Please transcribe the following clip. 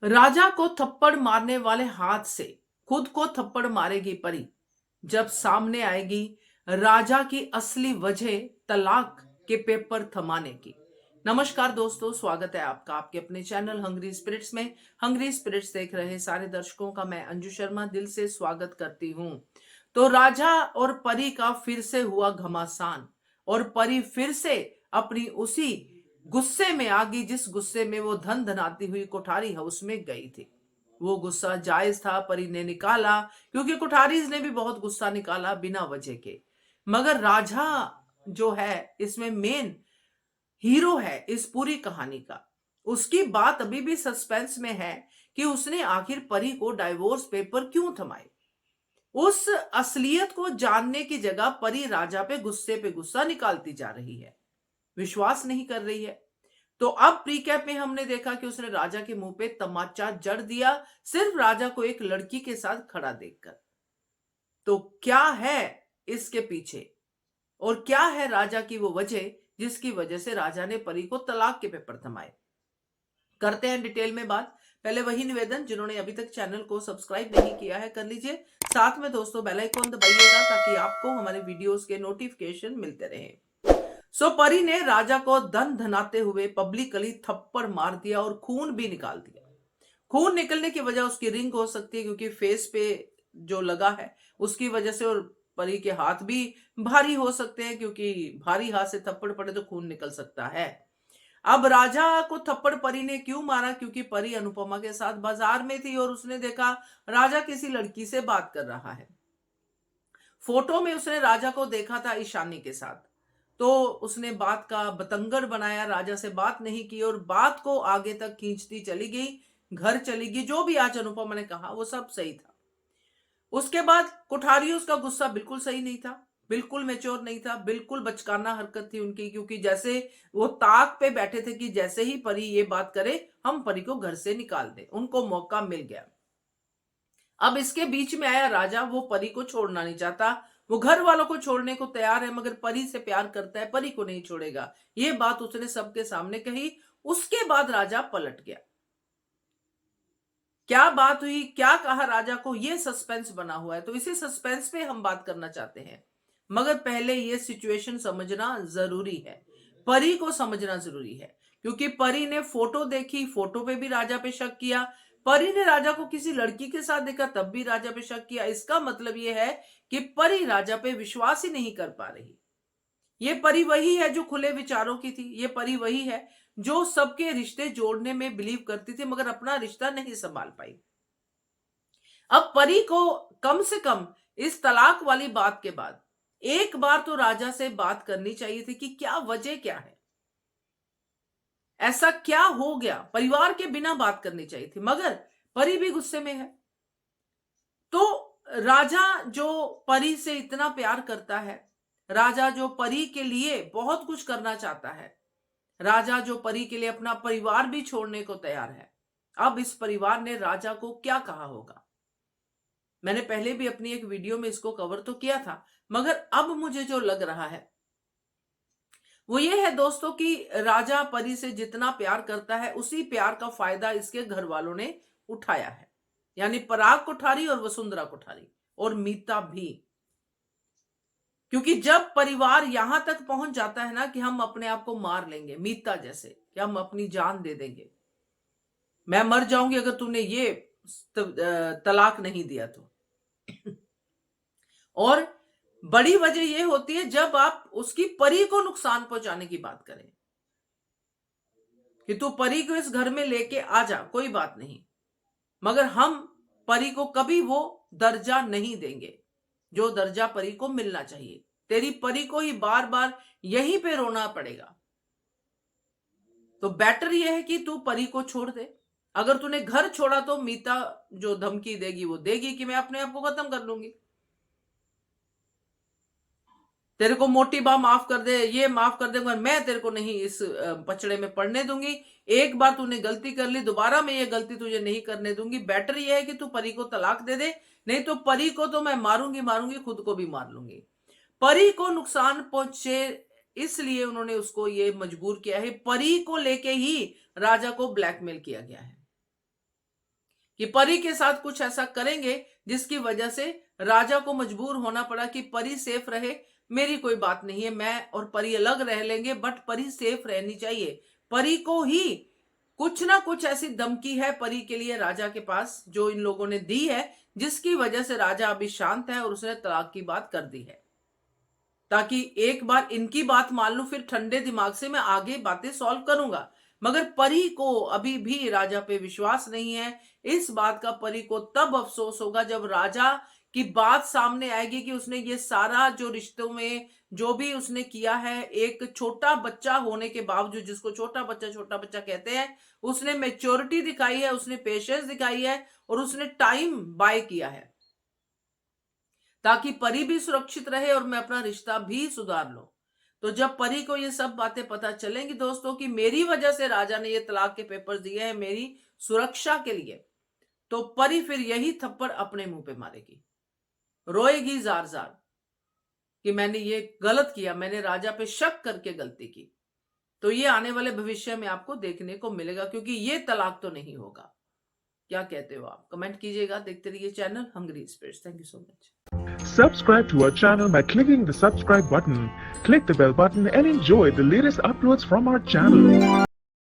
राजा को थप्पड़ मारने वाले हाथ से खुद को थप्पड़ मारेगी परी जब सामने आएगी राजा की असली वजह तलाक के पेपर थमाने की। नमस्कार दोस्तों, स्वागत है आपका आपके अपने चैनल हंग्री स्पिरिट्स में। हंग्री स्पिरिट्स देख रहे सारे दर्शकों का मैं अंजू शर्मा दिल से स्वागत करती हूं। तो राजा और परी का फिर से हुआ घमासान और परी फिर से अपनी उसी गुस्से में आ गई जिस गुस्से में वो धन धनाती हुई कोठारी हाउस में गई थी। वो गुस्सा जायज था, परी ने निकाला क्योंकि कोठारीज ने भी बहुत गुस्सा निकाला बिना वजह के। मगर राजा जो है इसमें मेन हीरो है इस पूरी कहानी का। उसकी बात अभी भी सस्पेंस में है कि उसने आखिर परी को डाइवोर्स पेपर क्यों थमाए। उस असलियत को जानने की जगह परी राजा पे गुस्सा निकालती जा रही है, विश्वास नहीं कर रही है। तो अब प्रीकैप में हमने देखा कि उसने राजा के मुंह पे तमाचा जड़ दिया, सिर्फ राजा को एक लड़की के साथ खड़ा देखकर। तो क्या है इसके पीछे और क्या है राजा की वो वजह जिसकी वजह से राजा ने परी को तलाक के पेपर थमाए। करते हैं डिटेल में बात। पहले वही निवेदन, जिन्होंने अभी तक चैनल को सब्सक्राइब नहीं किया है कर लीजिए। साथ में दोस्तों बेल आइकन दबाइएगा ताकि आपको हमारे वीडियोस के नोटिफिकेशन मिलते रहे। सो परी ने राजा को धन धनाते हुए पब्लिकली थप्पड़ मार दिया और खून भी निकाल दिया। खून निकलने की वजह उसकी रिंग हो सकती है क्योंकि फेस पे जो लगा है उसकी वजह से, और परी के हाथ भी भारी हो सकते हैं क्योंकि भारी हाथ से थप्पड़ पड़े तो खून निकल सकता है। अब राजा को थप्पड़ परी ने क्यों मारा? क्योंकि परी अनुपमा के साथ बाजार में थी और उसने देखा राजा किसी लड़की से बात कर रहा है। फोटो में उसने राजा को देखा था ईशानी के साथ, तो उसने बात का बतंगड़ बनाया, राजा से बात नहीं की और बात को आगे तक खींचती चली गई, घर चली गई। जो भी आज अनुपमा ने कहा वो सब सही था। उसके बाद कुठारी, उसका गुस्सा बिल्कुल सही नहीं था, बिल्कुल मैच्योर नहीं था, बिल्कुल बचकाना हरकत थी उनकी, क्योंकि जैसे वो ताक पे बैठे थे कि जैसे ही परी ये बात करे हम परी को घर से निकाल दें, उनको मौका मिल गया। अब इसके बीच में आया राजा, वो परी को छोड़ना नहीं चाहता, वो घर वालों को छोड़ने को तैयार है मगर परी से प्यार करता है, परी को नहीं छोड़ेगा। ये बात उसने सबके सामने कही। उसके बाद राजा पलट गया। क्या बात हुई, क्या कहा राजा को, ये सस्पेंस बना हुआ है, तो इसी सस्पेंस पे हम बात करना चाहते हैं। मगर पहले ये सिचुएशन समझना जरूरी है, परी को समझना जरूरी है, क्योंकि परी ने फोटो देखी, फोटो पे भी राजा पे शक किया। परी ने राजा को किसी लड़की के साथ देखा, तब भी राजा पे शक किया। इसका मतलब ये है कि परी राजा पे विश्वास ही नहीं कर पा रही। ये परी वही है जो खुले विचारों की थी, ये परी वही है जो सबके रिश्ते जोड़ने में बिलीव करती थी मगर अपना रिश्ता नहीं संभाल पाई। अब परी को कम से कम इस तलाक वाली बात के बाद एक बार तो राजा से बात करनी चाहिए थी कि क्या वजह क्या है, ऐसा क्या हो गया। परिवार के बिना बात करनी चाहिए थी, मगर परी भी गुस्से में है। तो राजा जो परी से इतना प्यार करता है, राजा जो परी के लिए बहुत कुछ करना चाहता है, राजा जो परी के लिए अपना परिवार भी छोड़ने को तैयार है, अब इस परिवार ने राजा को क्या कहा होगा। मैंने पहले भी अपनी एक वीडियो में इसको कवर तो किया था, मगर अब मुझे जो लग रहा है वो ये है दोस्तों कि राजा परी से जितना प्यार करता है उसी प्यार का फायदा इसके घर वालों ने उठाया है, यानी पराग कोठारी और वसुंधरा कोठारी और मीता भी। क्योंकि जब परिवार यहां तक पहुंच जाता है ना कि हम अपने आप को मार लेंगे, मीता जैसे कि हम अपनी जान दे देंगे, मैं मर जाऊंगी अगर तूने ये तलाक नहीं दिया तो। और बड़ी वजह यह होती है जब आप उसकी परी को नुकसान पहुंचाने की बात करें कि तू परी को इस घर में लेके आ जा, कोई बात नहीं, मगर हम परी को कभी वो दर्जा नहीं देंगे जो दर्जा परी को मिलना चाहिए। तेरी परी को ही बार बार यहीं पे रोना पड़ेगा, तो बेटर यह है कि तू परी को छोड़ दे। अगर तूने घर छोड़ा तो मीता जो धमकी देगी वो देगी कि मैं अपने आप को खत्म कर लूंगी, तेरे को मोटी बा माफ कर दे, ये माफ कर दे, मगर मैं तेरे को नहीं इस पचड़े में पड़ने दूंगी। एक बार तूने गलती कर ली, दोबारा मैं ये गलती तुझे नहीं करने दूंगी। बेटर ये है कि तू परी को तलाक दे दे, नहीं तो परी को तो मैं मारूंगी मारूंगी, खुद को भी मार लूंगी। परी को नुकसान पहुंचे इसलिए उन्होंने उसको ये मजबूर किया है, परी को लेके ही राजा को ब्लैकमेल किया गया है। कि परी के साथ कुछ ऐसा करेंगे जिसकी वजह से राजा को मजबूर होना पड़ा कि परी सेफ रहे, मेरी कोई बात नहीं है, मैं और परी अलग रह लेंगे, बट परी सेफ रहनी चाहिए। परी को ही कुछ ना कुछ ऐसी धमकी है परी के लिए राजा के पास जो इन लोगों ने दी है, जिसकी वजह से राजा अभी शांत है और उसने तलाक की बात कर दी है, ताकि एक बार इनकी बात मान लूं, फिर ठंडे दिमाग से मैं आगे बातें सॉल्व करूंगा। मगर परी को अभी भी राजा पे विश्वास नहीं है। इस बात का परी को तब अफसोस होगा जब राजा की बात सामने आएगी कि उसने ये सारा जो रिश्तों में जो भी उसने किया है, एक छोटा बच्चा होने के बावजूद, जिसको छोटा बच्चा कहते हैं, उसने मैच्योरिटी दिखाई है, उसने पेशेंस दिखाई है और उसने टाइम बाय किया है ताकि परी भी सुरक्षित रहे और मैं अपना रिश्ता भी सुधार लूं। तो जब परी को ये सब बातें पता चलेंगी दोस्तों कि मेरी वजह से राजा ने ये तलाक के पेपर्स दिए हैं मेरी सुरक्षा के लिए, तो परी फिर यही थप्पड़ अपने मुंह पे मारेगी, रोएगी जार जार कि मैंने ये गलत किया, मैंने राजा पे शक करके गलती की। तो ये आने वाले भविष्य में आपको देखने को मिलेगा, क्योंकि ये तलाक तो नहीं होगा। क्या कहते हो आप? कमेंट कीजिएगा। देखते रहिए channel hungry spirits. Thank you so much. Subscribe to our channel by clicking the subscribe button. Click the bell button and enjoy the latest uploads from our channel.